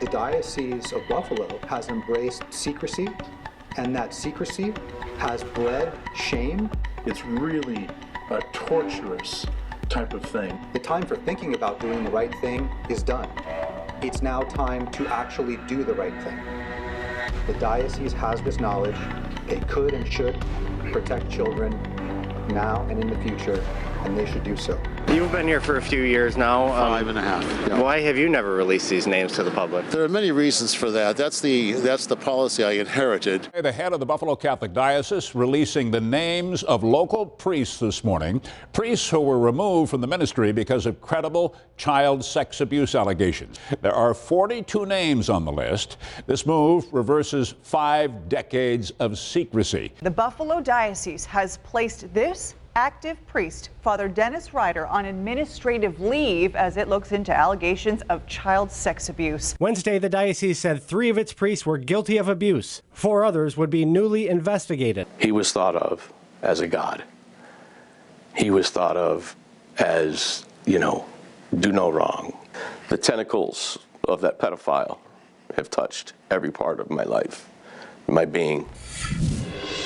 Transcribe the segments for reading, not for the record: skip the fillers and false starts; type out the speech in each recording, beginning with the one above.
The Diocese of Buffalo has embraced secrecy, and that secrecy has bred shame. It's really a torturous type of thing. The time for thinking about doing the right thing is done. It's now time to actually do the right thing. The diocese has this knowledge. They could and should protect children now and in the future, and they should do so. You've been here for a few years now. 5.5. Yeah. Why have you never released these names to the public? There are many reasons for that. That's the policy I inherited. The head of the Buffalo Catholic Diocese releasing the names of local priests this morning, priests who were removed from the ministry because of credible child sex abuse allegations. There are 42 names on the list. This move reverses 5 decades of secrecy. The Buffalo Diocese has placed this active priest, Father Dennis Ryder, on administrative leave as it looks into allegations of child sex abuse. Wednesday, the diocese said 3 of its priests were guilty of abuse. 4 others would be newly investigated. He was thought of as a god. He was thought of as, do no wrong. The tentacles of that pedophile have touched every part of my life, my being.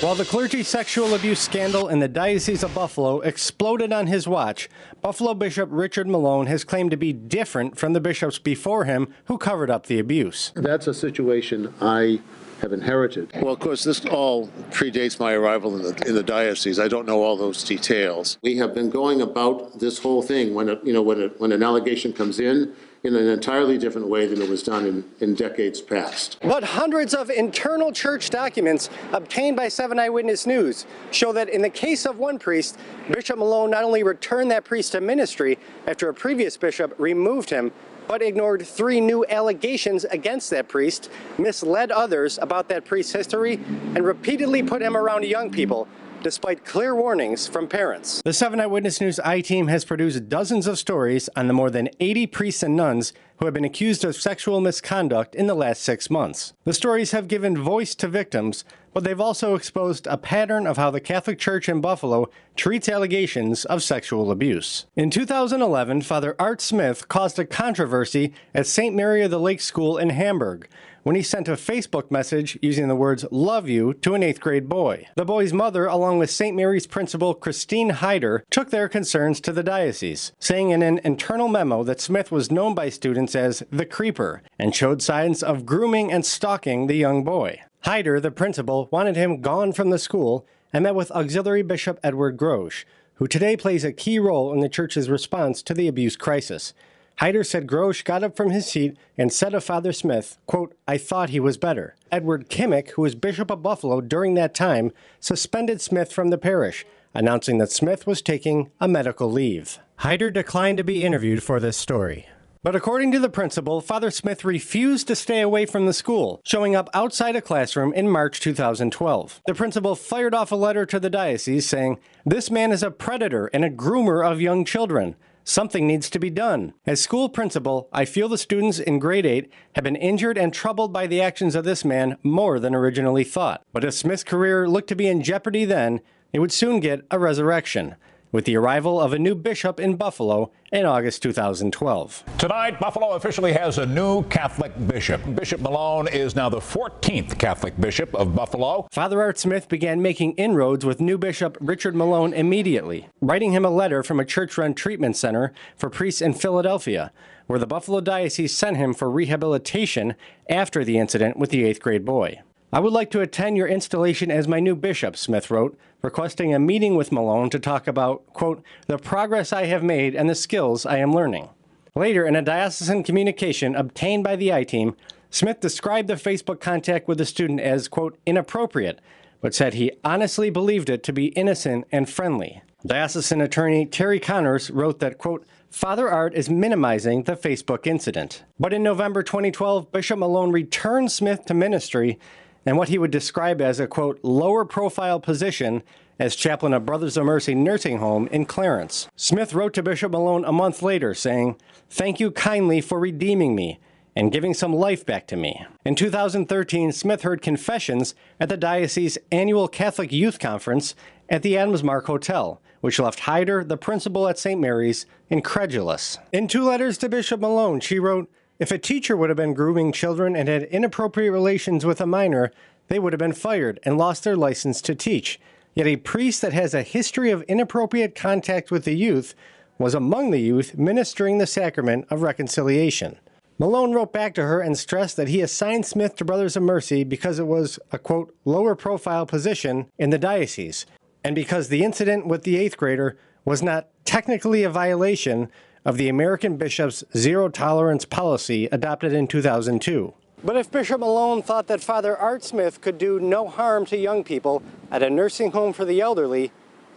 While the clergy sexual abuse scandal in the Diocese of Buffalo exploded on his watch, Buffalo Bishop Richard Malone has claimed to be different from the bishops before him who covered up the abuse. That's a situation I have inherited. Well, of course, this all predates my arrival in the diocese. I don't know all those details. We have been going about this whole thing when an allegation comes in an entirely different way than it was done in decades past. But hundreds of internal church documents obtained by 7 Eyewitness News show that in the case of one priest, Bishop Malone not only returned that priest to ministry after a previous bishop removed him, but ignored 3 new allegations against that priest, misled others about that priest's history, and repeatedly put him around young people, despite clear warnings from parents. The 7 Eyewitness News I-Team has produced dozens of stories on the more than 80 priests and nuns who have been accused of sexual misconduct in the last 6 months. The stories have given voice to victims, but they've also exposed a pattern of how the Catholic Church in Buffalo treats allegations of sexual abuse. In 2011, Father Art Smith caused a controversy at St. Mary of the Lake School in Hamburg when he sent a Facebook message using the words "love you" to an 8th grade boy. The boy's mother, along with St. Mary's principal Christine Hyder, took their concerns to the diocese, saying in an internal memo that Smith was known by students as the Creeper and showed signs of grooming and stalking the young boy. Hyder, the principal, wanted him gone from the school and met with Auxiliary Bishop Edward Grosch, who today plays a key role in the church's response to the abuse crisis. Hyder said Grosch got up from his seat and said of Father Smith, quote, "I thought he was better." Edward Kimmick, who was Bishop of Buffalo during that time, suspended Smith from the parish, announcing that Smith was taking a medical leave. Hyder declined to be interviewed for this story. But according to the principal, Father Smith refused to stay away from the school, showing up outside a classroom in March 2012. The principal fired off a letter to the diocese saying, "This man is a predator and a groomer of young children. Something needs to be done. As school principal, I feel the students in grade 8 have been injured and troubled by the actions of this man more than originally thought. But if Smith's career looked to be in jeopardy then, it would soon get a resurrection, with the arrival of a new bishop in Buffalo in August 2012. Tonight, Buffalo officially has a new Catholic bishop. Bishop Malone is now the 14th Catholic bishop of Buffalo. Father Art Smith began making inroads with new Bishop Richard Malone immediately, writing him a letter from a church-run treatment center for priests in Philadelphia, where the Buffalo Diocese sent him for rehabilitation after the incident with the 8th grade boy. "I would like to attend your installation as my new bishop," Smith wrote, requesting a meeting with Malone to talk about, quote, "the progress I have made and the skills I am learning." Later, in a diocesan communication obtained by the I-Team, Smith described the Facebook contact with the student as, quote, "inappropriate," but said he honestly believed it to be innocent and friendly. Diocesan attorney Terry Connors wrote that, quote, "Father Art is minimizing the Facebook incident." But in November 2012, Bishop Malone returned Smith to ministry and what he would describe as a, quote, "lower profile position as chaplain of Brothers of Mercy Nursing Home in Clarence. Smith wrote to Bishop Malone a month later saying, "Thank you kindly for redeeming me and giving some life back to me." In 2013, Smith heard confessions at the diocese's annual Catholic Youth Conference at the Adams Mark Hotel, which left Hyder, the principal at St. Mary's, incredulous. In 2 letters to Bishop Malone, she wrote, If a teacher would have been grooming children and had inappropriate relations with a minor, they would have been fired and lost their license to teach. Yet a priest that has a history of inappropriate contact with the youth was among the youth ministering the sacrament of reconciliation. Malone wrote back to her and stressed that he assigned Smith to Brothers of Mercy because it was a, quote, lower profile position in the diocese, and because the incident with the 8th grader was not technically a violation of the American bishop's zero tolerance policy adopted in 2002. But if Bishop Malone thought that Father Art Smith could do no harm to young people at a nursing home for the elderly,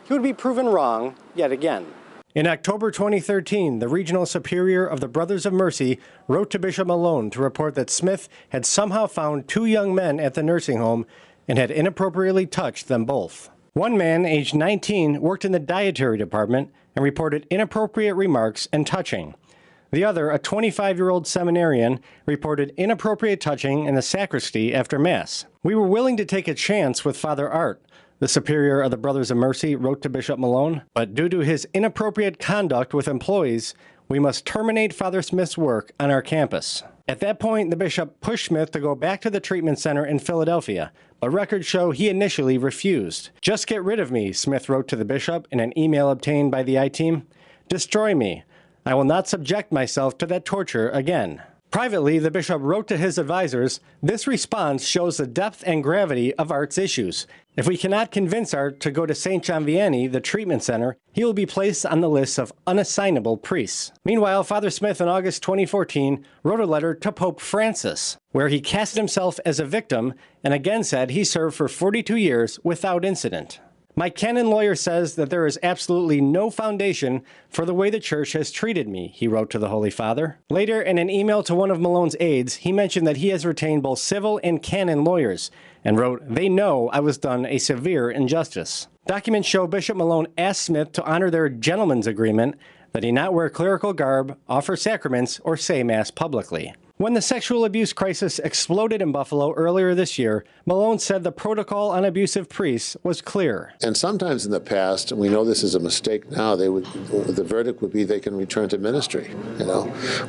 he would be proven wrong yet again. In October 2013, the regional superior of the Brothers of Mercy wrote to Bishop Malone to report that Smith had somehow found 2 young men at the nursing home and had inappropriately touched them both. One man, aged 19, worked in the dietary department and reported inappropriate remarks and touching. The other, a 25-year-old seminarian, reported inappropriate touching in the sacristy after Mass. We were willing to take a chance with Father Art, the superior of the Brothers of Mercy wrote to Bishop Malone, but due to his inappropriate conduct with employees, we must terminate Father Smith's work on our campus. At that point, the bishop pushed Smith to go back to the treatment center in Philadelphia, but records show he initially refused. "Just get rid of me," Smith wrote to the bishop in an email obtained by the I-Team. "Destroy me. I will not subject myself to that torture again." Privately, the bishop wrote to his advisors, "This response shows the depth and gravity of Art's issues. If we cannot convince Art to go to St. John Vianney, the treatment center, he will be placed on the list of unassignable priests." Meanwhile, Father Smith in August 2014 wrote a letter to Pope Francis, where he casted himself as a victim and again said he served for 42 years without incident. "My canon lawyer says that there is absolutely no foundation for the way the Church has treated me," he wrote to the Holy Father. Later, in an email to one of Malone's aides, he mentioned that he has retained both civil and canon lawyers, and wrote, "They know I was done a severe injustice." Documents show Bishop Malone asked Smith to honor their gentleman's agreement that he not wear clerical garb, offer sacraments, or say Mass publicly. When the sexual abuse crisis exploded in Buffalo earlier this year, Malone said the protocol on abusive priests was clear. And sometimes in the past, and we know this is a mistake now, the verdict would be they can return to ministry.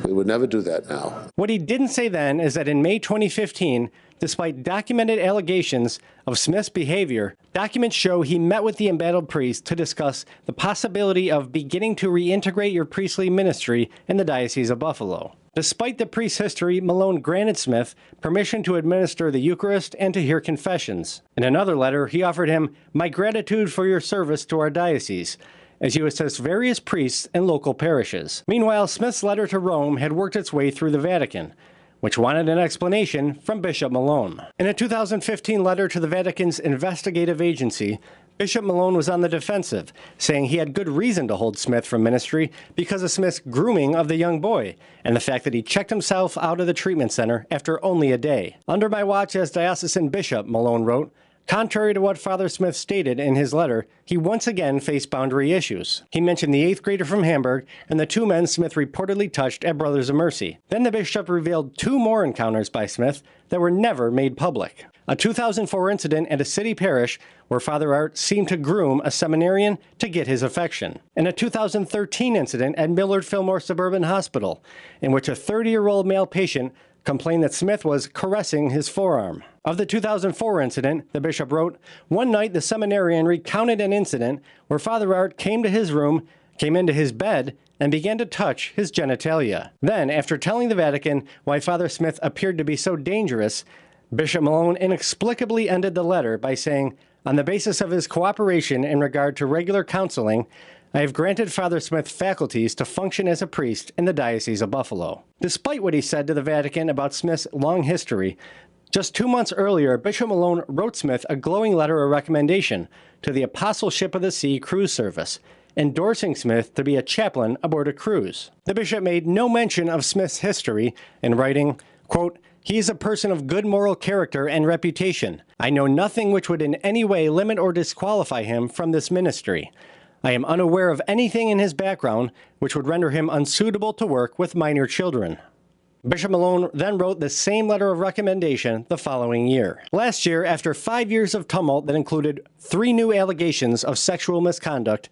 We would never do that now. What he didn't say then is that in May 2015, despite documented allegations of Smith's behavior, documents show he met with the embattled priest to discuss the possibility of beginning to reintegrate your priestly ministry in the Diocese of Buffalo. Despite the priest's history, Malone granted Smith permission to administer the Eucharist and to hear confessions. In another letter, he offered him, "My gratitude for your service to our diocese," as you assist various priests in local parishes. Meanwhile, Smith's letter to Rome had worked its way through the Vatican, which wanted an explanation from Bishop Malone. In a 2015 letter to the Vatican's investigative agency, Bishop Malone was on the defensive, saying he had good reason to hold Smith from ministry because of Smith's grooming of the young boy and the fact that he checked himself out of the treatment center after only a day. "Under my watch as diocesan bishop," Malone wrote, contrary to what Father Smith stated in his letter, he once again faced boundary issues. He mentioned the 8th grader from Hamburg and the 2 men Smith reportedly touched at Brothers of Mercy. Then the bishop revealed 2 more encounters by Smith that were never made public. A 2004 incident at a city parish where Father Art seemed to groom a seminarian to get his affection. And a 2013 incident at Millard Fillmore Suburban Hospital, in which a 30-year-old male patient complained that Smith was caressing his forearm. Of the 2004 incident, the bishop wrote, "One night the seminarian recounted an incident where Father Art came to his room, came into his bed, and began to touch his genitalia. Then, after telling the Vatican why Father Smith appeared to be so dangerous, Bishop Malone inexplicably ended the letter by saying, 'On the basis of his cooperation in regard to regular counseling, I have granted Father Smith faculties to function as a priest in the Diocese of Buffalo.'" Despite what he said to the Vatican about Smith's long history, just 2 months earlier, Bishop Malone wrote Smith a glowing letter of recommendation to the Apostleship of the Sea cruise service, endorsing Smith to be a chaplain aboard a cruise. The bishop made no mention of Smith's history in writing, quote, "He is a person of good moral character and reputation. I know nothing which would in any way limit or disqualify him from this ministry. I am unaware of anything in his background which would render him unsuitable to work with minor children." Bishop Malone then wrote the same letter of recommendation the following year. Last year, after 5 years of tumult that included 3 new allegations of sexual misconduct,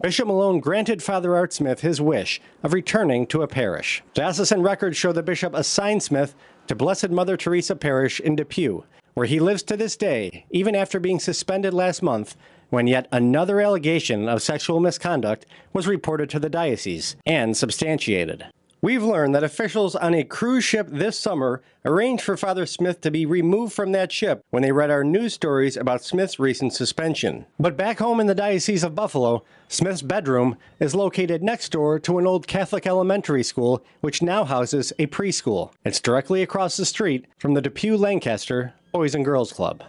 Bishop Malone granted Father Art Smith his wish of returning to a parish. Diocesan records show the bishop assigned Smith to Blessed Mother Teresa Parish in Depew, where he lives to this day, even after being suspended last month when yet another allegation of sexual misconduct was reported to the diocese and substantiated. We've learned that officials on a cruise ship this summer arranged for Father Smith to be removed from that ship when they read our news stories about Smith's recent suspension. But back home in the Diocese of Buffalo, Smith's bedroom is located next door to an old Catholic elementary school, which now houses a preschool. It's directly across the street from the Depew-Lancaster Boys and Girls Club.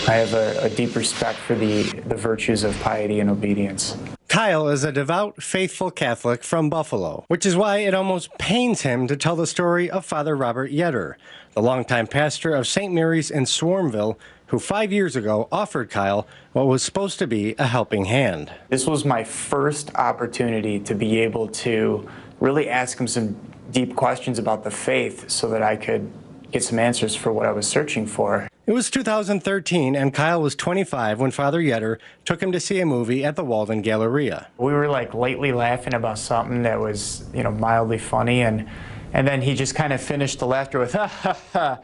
I have a deep respect for the virtues of piety and obedience. Kyle is a devout, faithful Catholic from Buffalo, which is why it almost pains him to tell the story of Father Robert Yetter, the longtime pastor of St. Mary's in Swarmville, who 5 years ago offered Kyle what was supposed to be a helping hand. This was my first opportunity to be able to really ask him some deep questions about the faith so that I could get some answers for what I was searching for. It was 2013, and Kyle was 25 when Father Yetter took him to see a movie at the Walden Galleria. We were like lightly laughing about something that was, mildly funny, and then he just kind of finished the laughter with ha ha ha,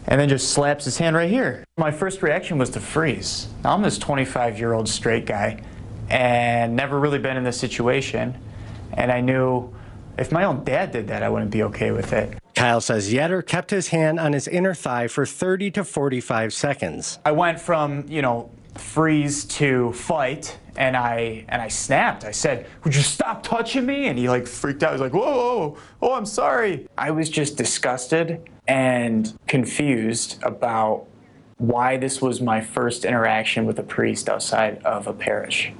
and then just slaps his hand right here. My first reaction was to freeze. Now I'm this 25-year-old straight guy and never really been in this situation, and I knew if my own dad did that, I wouldn't be okay with it. Kyle says Yetter kept his hand on his inner thigh for 30 to 45 seconds. I went from, freeze to fight, and I snapped. I said, "Would you stop touching me?" And he freaked out. He was like, "Whoa, oh, I'm sorry." I was just disgusted and confused about why this was my first interaction with a priest outside of a parish,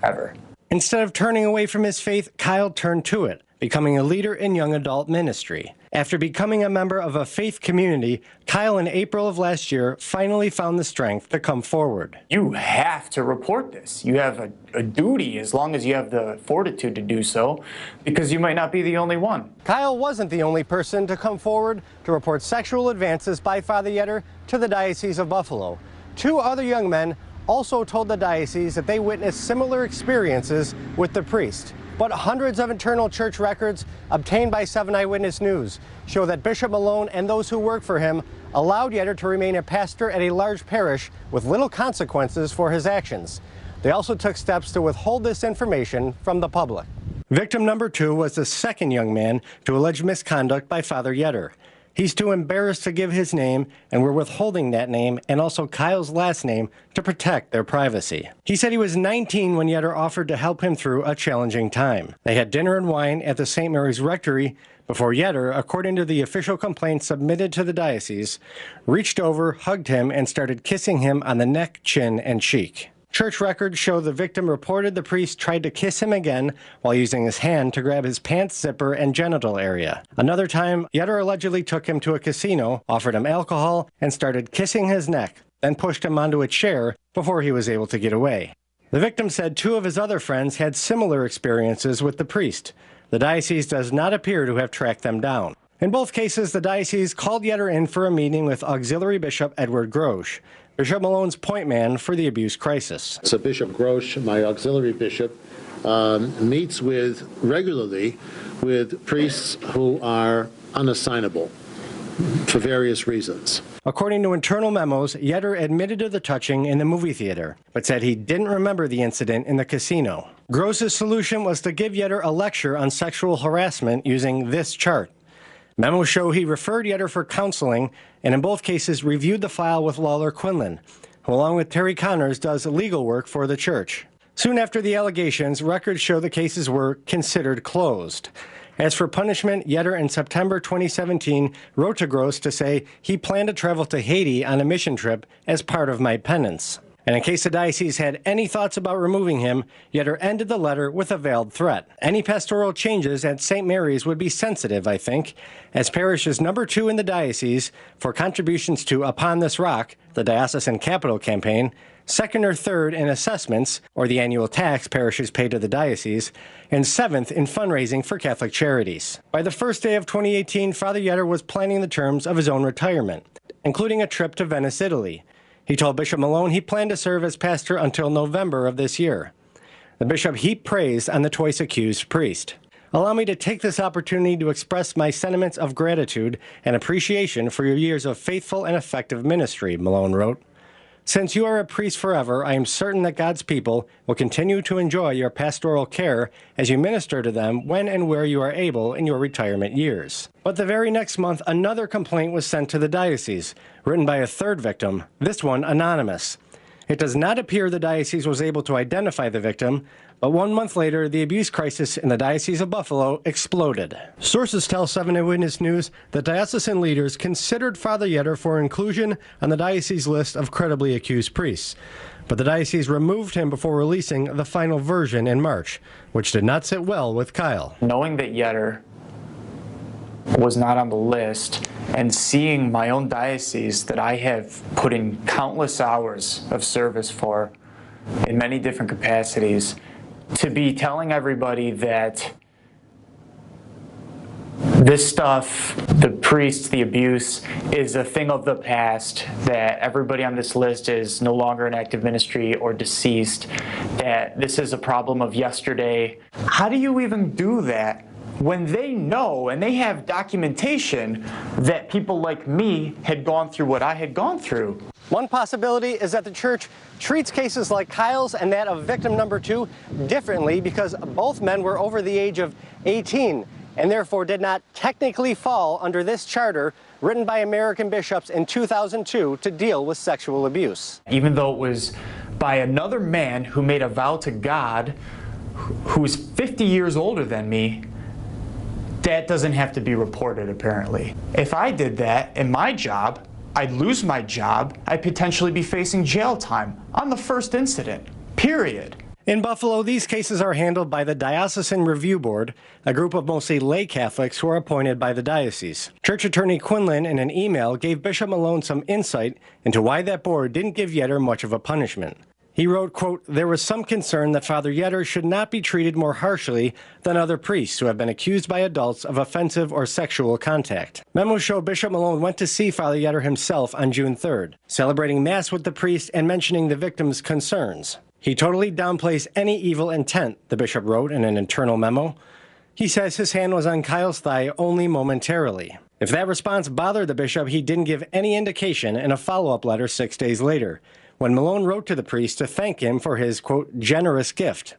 ever. Instead of turning away from his faith, Kyle turned to it, becoming a leader in young adult ministry. After becoming a member of a faith community, Kyle in April of last year finally found the strength to come forward. You have to report this. You have a duty as long as you have the fortitude to do so, because you might not be the only one. Kyle wasn't the only person to come forward to report sexual advances by Father Yetter to the Diocese of Buffalo. 2 other young men also told the diocese that they witnessed similar experiences with the priest. But hundreds of internal church records obtained by 7 Eyewitness News show that Bishop Malone and those who work for him allowed Yetter to remain a pastor at a large parish with little consequences for his actions. They also took steps to withhold this information from the public. Victim number 2 was the second young man to alleged misconduct by Father Yetter. He's too embarrassed to give his name, and we're withholding that name and also Kyle's last name to protect their privacy. He said he was 19 when Yetter offered to help him through a challenging time. They had dinner and wine at the St. Mary's Rectory before Yetter, according to the official complaint submitted to the diocese, reached over, hugged him, and started kissing him on the neck, chin, and cheek. Church records show the victim reported the priest tried to kiss him again while using his hand to grab his pants zipper and genital area. Another time, Yetter allegedly took him to a casino, offered him alcohol, and started kissing his neck, then pushed him onto a chair before he was able to get away. The victim said 2 of his other friends had similar experiences with the priest. The diocese does not appear to have tracked them down. In both cases, the diocese called Yetter in for a meeting with Auxiliary Bishop Edward Grosch, Bishop Malone's point man for the abuse crisis. So Bishop Grosch, my auxiliary bishop, meets regularly with priests who are unassignable for various reasons. According to internal memos, Yetter admitted to the touching in the movie theater, but said he didn't remember the incident in the casino. Grosch's solution was to give Yetter a lecture on sexual harassment using this chart. Memos show he referred Yetter for counseling and in both cases reviewed the file with Lawler Quinlan, who along with Terry Connors does legal work for the church. Soon after the allegations, records show the cases were considered closed. As for punishment, Yetter in September 2017 wrote to Grosch to say he planned to travel to Haiti on a mission trip as part of my penance. And in case the diocese had any thoughts about removing him, Yetter ended the letter with a veiled threat. Any pastoral changes at St. Mary's would be sensitive, I think, as parish is number 2 in the diocese for contributions to Upon This Rock, the diocesan capital campaign, 2nd or 3rd in assessments, or the annual tax parishes pay to the diocese, and 7th in fundraising for Catholic charities. By the first day of 2018, Father Yetter was planning the terms of his own retirement, including a trip to Venice, Italy. He told Bishop Malone he planned to serve as pastor until November of this year. The bishop heaped praise on the twice-accused priest. Allow me to take this opportunity to express my sentiments of gratitude and appreciation for your years of faithful and effective ministry, Malone wrote. Since you are a priest forever, I am certain that God's people will continue to enjoy your pastoral care as you minister to them when and where you are able in your retirement years. But the very next month, another complaint was sent to the diocese, written by a third victim, this one anonymous. It does not appear the diocese was able to identify the victim, but 1 month later, the abuse crisis in the Diocese of Buffalo exploded. Sources tell 7 Eyewitness News that diocesan leaders considered Father Yetter for inclusion on the diocese list of credibly accused priests, but the diocese removed him before releasing the final version in March, which did not sit well with Kyle. Knowing that Yetter was not on the list and seeing my own diocese that I have put in countless hours of service for in many different capacities, to be telling everybody that this stuff, the priest, the abuse, is a thing of the past, that everybody on this list is no longer in active ministry or deceased, that this is a problem of yesterday. How do you even do that when they know and they have documentation that people like me had gone through what I had gone through? One possibility is that the church treats cases like Kyle's and that of victim number 2 differently because both men were over the age of 18 and therefore did not technically fall under this charter written by American bishops in 2002 to deal with sexual abuse. Even though it was by another man who made a vow to God, who is 50 years older than me, that doesn't have to be reported, apparently. If I did that in my job, I'd lose my job. I'd potentially be facing jail time on the first incident, period. In Buffalo, these cases are handled by the Diocesan Review Board, a group of mostly lay Catholics who are appointed by the diocese. Church Attorney Quinlan, in an email, gave Bishop Malone some insight into why that board didn't give Yetter much of a punishment. He wrote, quote, "There was some concern that Father Yetter should not be treated more harshly than other priests who have been accused by adults of offensive or sexual contact." Memos show Bishop Malone went to see Father Yetter himself on June 3rd, celebrating Mass with the priest and mentioning the victim's concerns. He totally downplays any evil intent, the bishop wrote in an internal memo. He says his hand was on Kyle's thigh only momentarily. If that response bothered the bishop, he didn't give any indication in a follow-up letter 6 days later, when Malone wrote to the priest to thank him for his, quote, generous gift.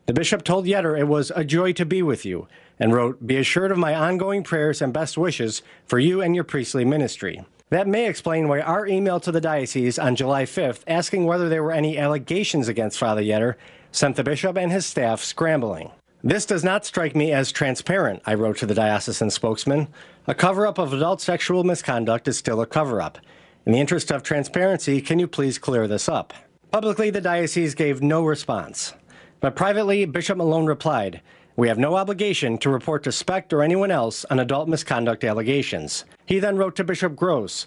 The bishop told Yetter it was a joy to be with you, and wrote, "Be assured of my ongoing prayers and best wishes for you and your priestly ministry." That may explain why our email to the diocese on July 5th asking whether there were any allegations against Father Yetter sent the bishop and his staff scrambling. "This does not strike me as transparent," I wrote to the diocesan spokesman. "A cover-up of adult sexual misconduct is still a cover-up. In the interest of transparency, can you please clear this up?" Publicly, the diocese gave no response. But privately, Bishop Malone replied, "We have no obligation to report to Specht or anyone else on adult misconduct allegations." He then wrote to Bishop Gross,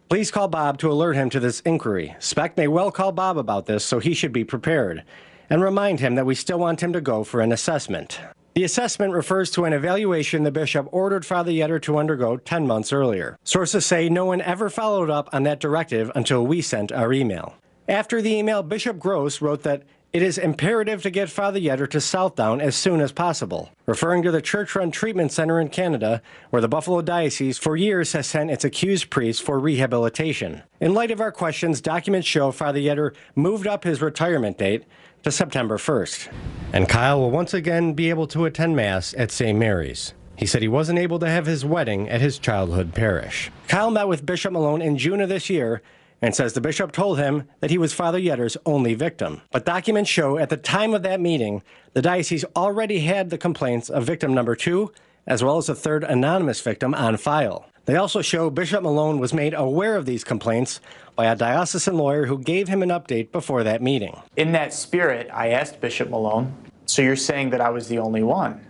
"Please call Bob to alert him to this inquiry. Specht may well call Bob about this, so he should be prepared. And remind him that we still want him to go for an assessment." The assessment refers to an evaluation the bishop ordered Father Yetter to undergo 10 months earlier. Sources say no one ever followed up on that directive until we sent our email. After the email, Bishop Gross wrote that it is imperative to get Father Yetter to Southdown as soon as possible, referring to the church-run treatment center in Canada, where the Buffalo Diocese for years has sent its accused priests for rehabilitation. In light of our questions, documents show Father Yetter moved up his retirement date to September 1st. And Kyle will once again be able to attend Mass at St. Mary's. He said he wasn't able to have his wedding at his childhood parish. Kyle met with Bishop Malone in June of this year and says the bishop told him that he was Father Yetter's only victim. But documents show at the time of that meeting, the diocese already had the complaints of victim number 2, as well as a third anonymous victim on file. They also show Bishop Malone was made aware of these complaints by a diocesan lawyer who gave him an update before that meeting. In that spirit, I asked Bishop Malone, "So you're saying that I was the only one?"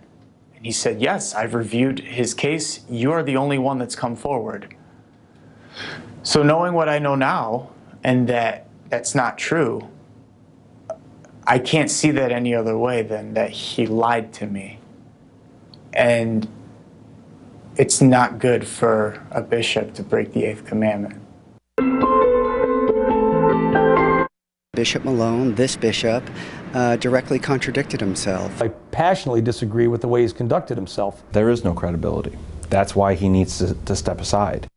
And he said, "Yes, I've reviewed his case. You're the only one that's come forward." So knowing what I know now, and that that's not true, I can't see that any other way than that he lied to me. And it's not good for a bishop to break the 8th commandment. Bishop Malone, this bishop, directly contradicted himself. I passionately disagree with the way he's conducted himself. There is no credibility. That's why he needs to step aside.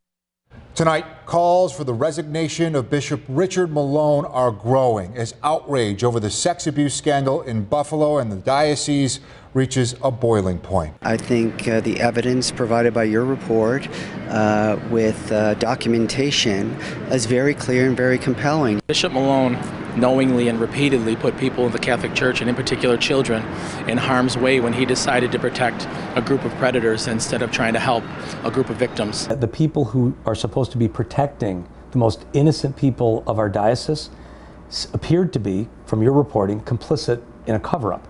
Tonight, calls for the resignation of Bishop Richard Malone are growing as outrage over the sex abuse scandal in Buffalo and the diocese reaches a boiling point. I think the evidence provided by your report with documentation is very clear and very compelling. Bishop Malone knowingly and repeatedly put people in the Catholic Church, and in particular children, in harm's way when he decided to protect a group of predators instead of trying to help a group of victims. The people who are supposed to be protecting the most innocent people of our diocese appeared to be, from your reporting, complicit in a cover-up.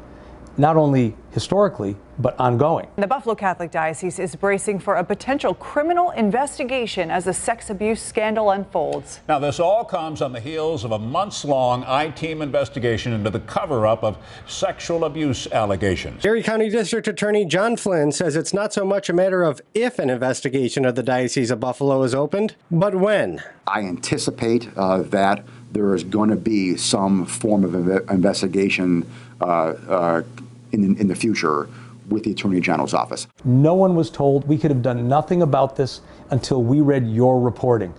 Not only historically, but ongoing. The Buffalo Catholic Diocese is bracing for a potential criminal investigation as the sex abuse scandal unfolds. Now, this all comes on the heels of a months-long I-Team investigation into the cover-up of sexual abuse allegations. Erie County District Attorney John Flynn says it's not so much a matter of if an investigation of the Diocese of Buffalo is opened, but when. I anticipate that there is going to be some form of investigation in the future with the Attorney General's office. No one was told. We could have done nothing about this until we read your reporting.